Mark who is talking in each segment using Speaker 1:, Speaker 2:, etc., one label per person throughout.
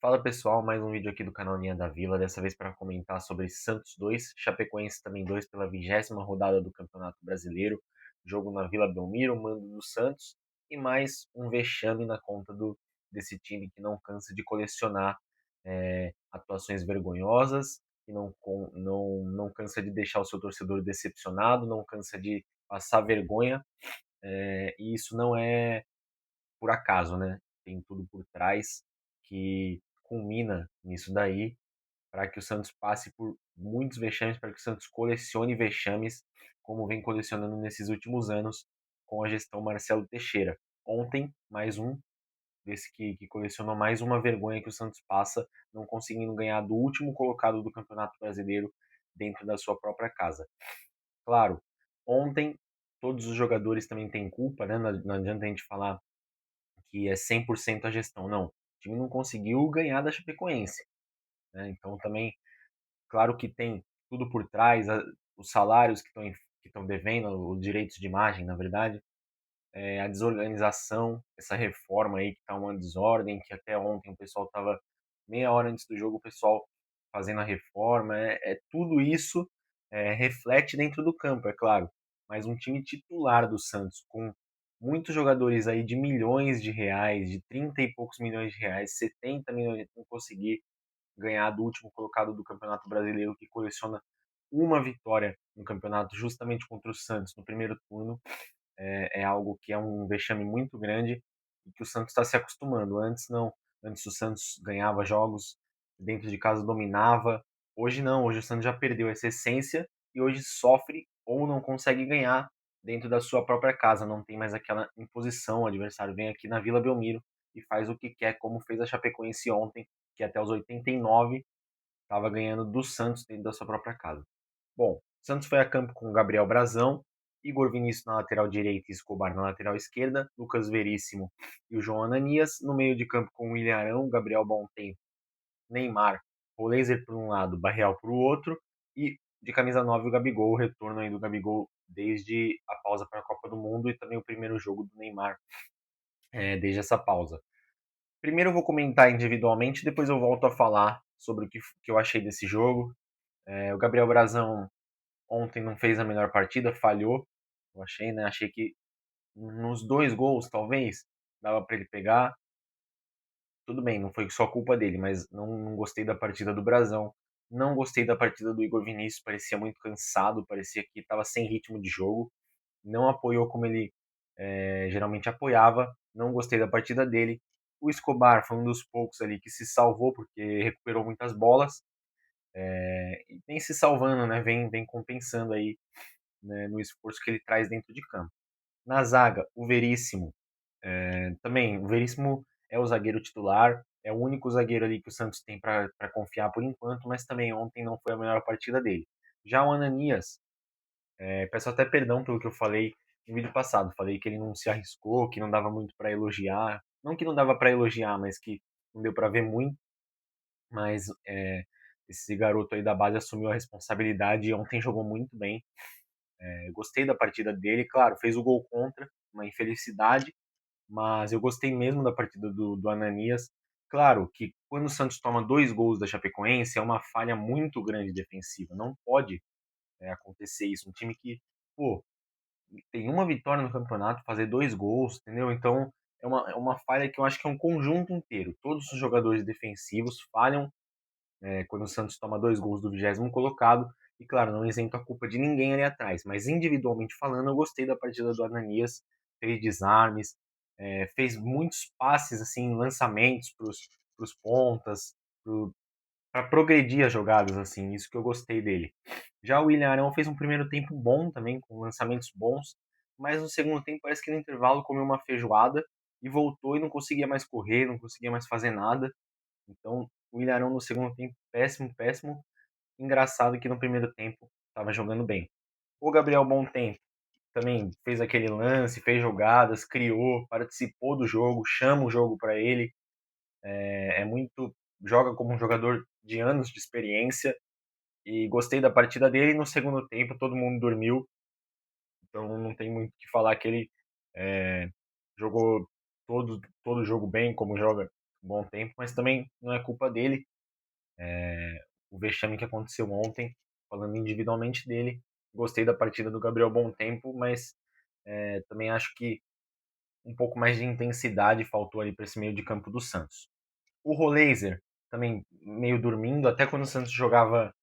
Speaker 1: Fala pessoal, mais um vídeo aqui do canal Linha da Vila, dessa vez para comentar sobre Santos 2, Chapecoense também 2 pela 20ª rodada do Campeonato Brasileiro, jogo na Vila Belmiro, mando do Santos, e mais um vexame na conta desse time que não cansa de colecionar atuações vergonhosas, que não cansa de deixar o seu torcedor decepcionado, não cansa de passar vergonha, e isso não é por acaso, né? Tem tudo por trás que culmina nisso daí para que o Santos passe por muitos vexames, para que o Santos colecione vexames, como vem colecionando nesses últimos anos com a gestão Marcelo Teixeira. Ontem, mais um desse que colecionou mais uma vergonha que o Santos passa, não conseguindo ganhar do último colocado do Campeonato Brasileiro dentro da sua própria casa. Claro, ontem todos os jogadores também têm culpa, né? Não adianta a gente falar que é 100% a gestão. Não, o time não conseguiu ganhar da Chapecoense, né? Então também, claro que tem tudo por trás, os salários que estão devendo, os direitos de imagem, na verdade, a desorganização, essa reforma aí que está uma desordem, que até ontem o pessoal estava meia hora antes do jogo, o pessoal fazendo a reforma, tudo isso reflete dentro do campo, é claro, mas um time titular do Santos, com muitos jogadores aí de milhões de reais, de 30 e poucos milhões de reais, 70 milhões, não conseguir ganhar do último colocado do Campeonato Brasileiro, que coleciona uma vitória no campeonato justamente contra o Santos no primeiro turno, é algo que é um vexame muito grande e que o Santos está se acostumando. Antes não, antes o Santos ganhava jogos dentro de casa, dominava. Hoje não, hoje o Santos já perdeu essa essência e hoje sofre ou não consegue ganhar dentro da sua própria casa. Não tem mais aquela imposição, o adversário vem aqui na Vila Belmiro e faz o que quer, como fez a Chapecoense ontem, que até os 89 estava ganhando do Santos dentro da sua própria casa. Bom, Santos foi a campo com Gabriel Brazão, Igor Vinícius na lateral direita e Escobar na lateral esquerda, Lucas Veríssimo e o João Ananias, no meio de campo com William Arão, Gabriel Bontempo, Neymar, Roleiser por um lado, Barreal por outro, e de camisa 9 o Gabigol, o retorno aí do Gabigol desde a pausa para a Copa do Mundo e também o primeiro jogo do Neymar desde essa pausa. Primeiro eu vou comentar individualmente, depois eu volto a falar sobre que eu achei desse jogo. O Gabriel Brazão ontem não fez a melhor partida, falhou, eu achei, né? Achei que nos dois gols, talvez, dava para ele pegar. Tudo bem, não foi só culpa dele, mas não gostei da partida do Brazão. Não gostei da partida do Igor Vinícius, parecia muito cansado, parecia que estava sem ritmo de jogo. Não apoiou como ele geralmente apoiava. Não gostei da partida dele. O Escobar foi um dos poucos ali que se salvou, porque recuperou muitas bolas. E vem se salvando, né? Vem compensando aí, né, no esforço que ele traz dentro de campo. Na zaga, o Veríssimo. Também, o Veríssimo é o zagueiro titular, é o único zagueiro ali que o Santos tem para confiar por enquanto, mas também ontem não foi a melhor partida dele. Já o Ananias, peço até perdão pelo que eu falei no vídeo passado, falei que ele não se arriscou, que não dava muito para elogiar, não que não dava para elogiar, mas que não deu para ver muito, mas esse garoto aí da base assumiu a responsabilidade e ontem jogou muito bem. Gostei da partida dele, claro, fez o gol contra, uma infelicidade, mas eu gostei mesmo da partida do Ananias. Claro que quando o Santos toma dois gols da Chapecoense, é uma falha muito grande defensiva. Não pode acontecer isso. Um time que, pô, tem uma vitória no campeonato, fazer dois gols, entendeu? Então, é uma falha que eu acho que é um conjunto inteiro. Todos os jogadores defensivos falham quando o Santos toma dois gols do 20º colocado. E, claro, não isento a culpa de ninguém ali atrás. Mas, individualmente falando, eu gostei da partida do Ananias. Fez desarmes, fez muitos passes, assim, lançamentos para os pontas, para progredir as jogadas, assim, isso que eu gostei dele. Já o William Arão fez um primeiro tempo bom também, com lançamentos bons, mas no segundo tempo parece que no intervalo comeu uma feijoada e voltou e não conseguia mais correr, não conseguia mais fazer nada. Então, o William Arão no segundo tempo, péssimo, péssimo. Engraçado que no primeiro tempo estava jogando bem. O Gabriel Bontempo também fez aquele lance, fez jogadas, criou, participou do jogo, chama o jogo para ele. É muito. Joga como um jogador de anos de experiência e gostei da partida dele. No segundo tempo, todo mundo dormiu, então não tem muito o que falar que ele é, jogou todo o jogo bem, como joga. um bom tempo, mas também não é culpa dele. O vexame que aconteceu ontem, falando individualmente dele, gostei da partida do Gabriel Bom Tempo, mas também acho que um pouco mais de intensidade faltou ali para esse meio de campo do Santos. O Roleiser também meio dormindo, até quando o Santos jogava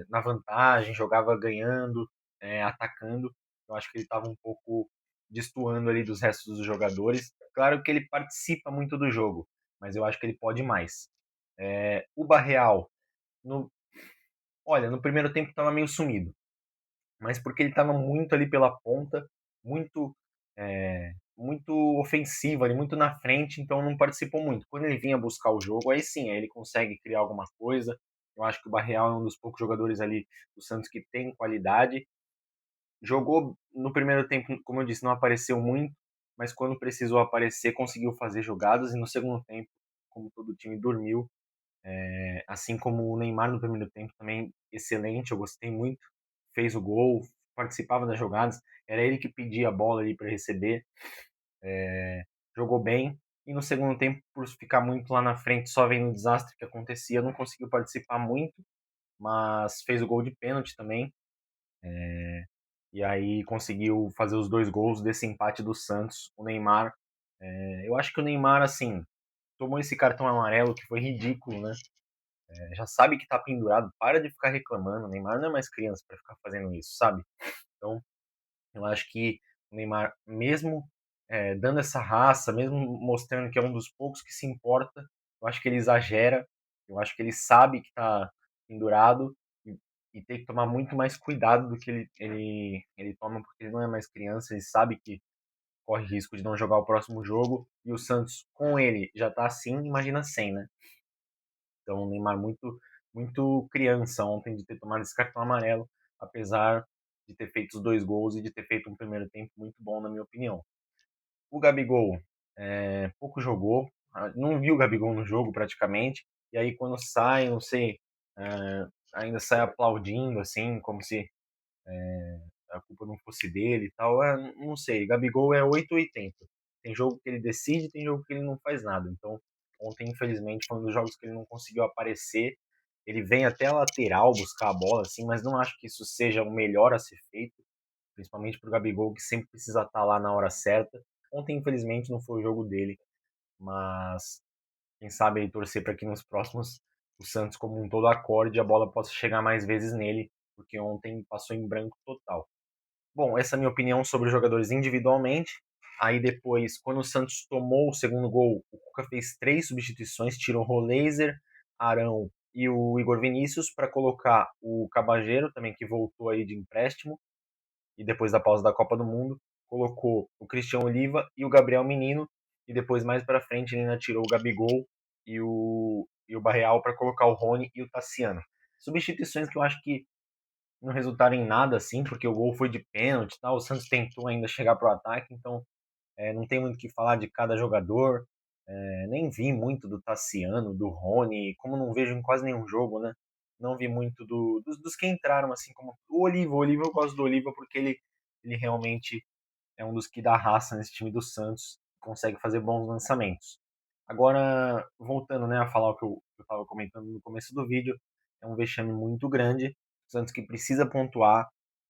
Speaker 1: na vantagem, jogava ganhando, atacando. Eu acho que ele estava um pouco destoando ali dos restos dos jogadores. Claro que ele participa muito do jogo, mas eu acho que ele pode mais. O Barreal, no, olha, no primeiro tempo estava meio sumido, mas porque ele estava muito ali pela ponta, muito muito ofensivo ali, muito na frente, então não participou muito. Quando ele vinha buscar o jogo, aí sim, aí ele consegue criar alguma coisa. Eu acho que o Barreal é um dos poucos jogadores ali do Santos que tem qualidade. Jogou no primeiro tempo, como eu disse, não apareceu muito, mas quando precisou aparecer, conseguiu fazer jogadas, e no segundo tempo, como todo o time dormiu, assim como o Neymar no primeiro tempo também, excelente, eu gostei muito, fez o gol, participava das jogadas, era ele que pedia a bola ali para receber, jogou bem, e no segundo tempo, por ficar muito lá na frente, só vendo o desastre que acontecia, não conseguiu participar muito, mas fez o gol de pênalti também, e aí conseguiu fazer os dois gols desse empate do Santos. O Neymar, eu acho que o Neymar, assim, tomou esse cartão amarelo que foi ridículo, né? Já sabe que tá pendurado, para de ficar reclamando. O Neymar não é mais criança para ficar fazendo isso, sabe? Então, eu acho que o Neymar, mesmo dando essa raça, mesmo mostrando que é um dos poucos que se importa, eu acho que ele exagera. Eu acho que ele sabe que tá pendurado e tem que tomar muito mais cuidado do que ele toma, porque ele não é mais criança, ele sabe que corre risco de não jogar o próximo jogo. E o Santos, com ele, já tá assim, imagina sem, né? Então, o Neymar muito criança ontem de ter tomado esse cartão amarelo, apesar de ter feito os dois gols e de ter feito um primeiro tempo muito bom, na minha opinião. O Gabigol pouco jogou, não vi o Gabigol no jogo praticamente, e aí quando sai, não sei, ainda sai aplaudindo, assim, como se a culpa não fosse dele e tal. Não sei, Gabigol é 880. Tem jogo que ele decide, tem jogo que ele não faz nada. Então, ontem, infelizmente, foi um dos jogos que ele não conseguiu aparecer. Ele vem até a lateral buscar a bola, assim, mas não acho que isso seja o melhor a ser feito, principalmente para o Gabigol, que sempre precisa estar lá na hora certa. Ontem, infelizmente, não foi o jogo dele, mas quem sabe aí torcer para que nos próximos o Santos, como um todo, acorde e a bola possa chegar mais vezes nele, porque ontem passou em branco total. Bom, essa é a minha opinião sobre os jogadores individualmente. Aí depois, quando o Santos tomou o segundo gol, o Cuca fez 3 substituições, tirou o Roleiser, Arão e o Igor Vinícius para colocar o Cabageiro, também que voltou aí de empréstimo, e depois da pausa da Copa do Mundo, colocou o Cristian Oliva e o Gabriel Menino, e depois mais para frente ele ainda tirou o Gabigol e o Barreal para colocar o Rony e o Tassiano. Substituições que eu acho que não resultaram em nada assim, porque o gol foi de pênalti e tal. O Santos tentou ainda chegar pro ataque, então não tem muito o que falar de cada jogador. Nem vi muito do Tassiano, do Rony, como não vejo em quase nenhum jogo, né? Não vi muito dos que entraram, assim, como o Oliva. O Oliva eu gosto do Oliva porque ele realmente é um dos que dá raça nesse time do Santos, consegue fazer bons lançamentos. Agora, voltando né, a falar o que eu estava comentando no começo do vídeo, é um vexame muito grande. O Santos que precisa pontuar.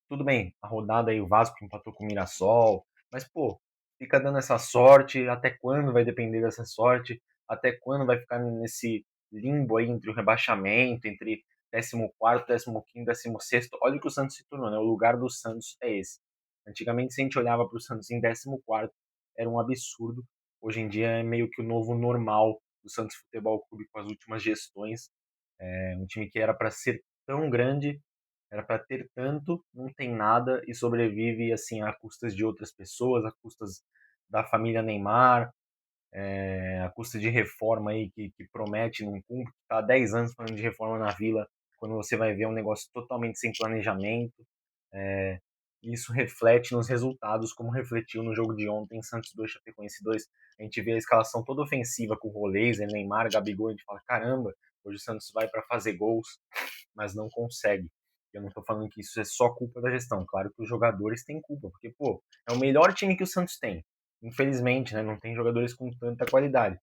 Speaker 1: Tudo bem, a rodada aí o Vasco empatou com o Mirassol, mas pô, fica dando essa sorte, até quando vai depender dessa sorte? Até quando vai ficar nesse limbo aí entre o rebaixamento, entre 14º, 15º, 16º? Olha o que o Santos se tornou, né? O lugar do Santos é esse. Antigamente, se a gente olhava para o Santos em 14º, era um absurdo. Hoje em dia é meio que o novo normal do Santos Futebol Clube com as últimas gestões. É um time que era para ser tão grande, era para ter tanto, não tem nada e sobrevive assim a custas de outras pessoas, a custas da família Neymar, a custa de reforma aí que promete, não cumpre. Tá há 10 anos falando de reforma na Vila, quando você vai ver um negócio totalmente sem planejamento. É, isso reflete nos resultados, como refletiu no jogo de ontem, Santos 2, Chapecoense 2. A gente vê a escalação toda ofensiva com o Rolês, Neymar, Gabigol, a gente fala, caramba, hoje o Santos vai para fazer gols, mas não consegue. Eu não estou falando que isso é só culpa da gestão. Claro que os jogadores têm culpa, porque, pô, é o melhor time que o Santos tem. Infelizmente, né, não tem jogadores com tanta qualidade.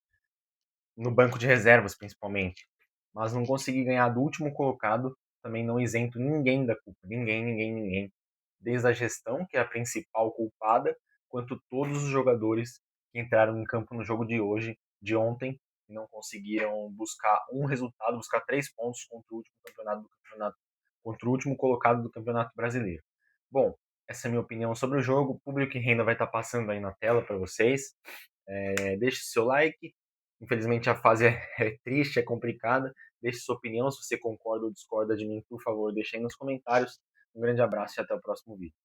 Speaker 1: no banco de reservas, principalmente. Mas não conseguir ganhar do último colocado, também não isento ninguém da culpa. Ninguém, ninguém, ninguém. Desde a gestão, que é a principal culpada, quanto todos os jogadores que entraram em campo no jogo de hoje, de ontem, e não conseguiram buscar um resultado, buscar 3 pontos contra o último colocado do Campeonato Brasileiro. Bom, essa é a minha opinião sobre o jogo. O público e renda vai estar passando aí na tela para vocês. Deixe seu like. Infelizmente a fase é triste, é complicada. Deixe sua opinião, se você concorda ou discorda de mim, por favor, deixe aí nos comentários. Um grande abraço e até o próximo vídeo.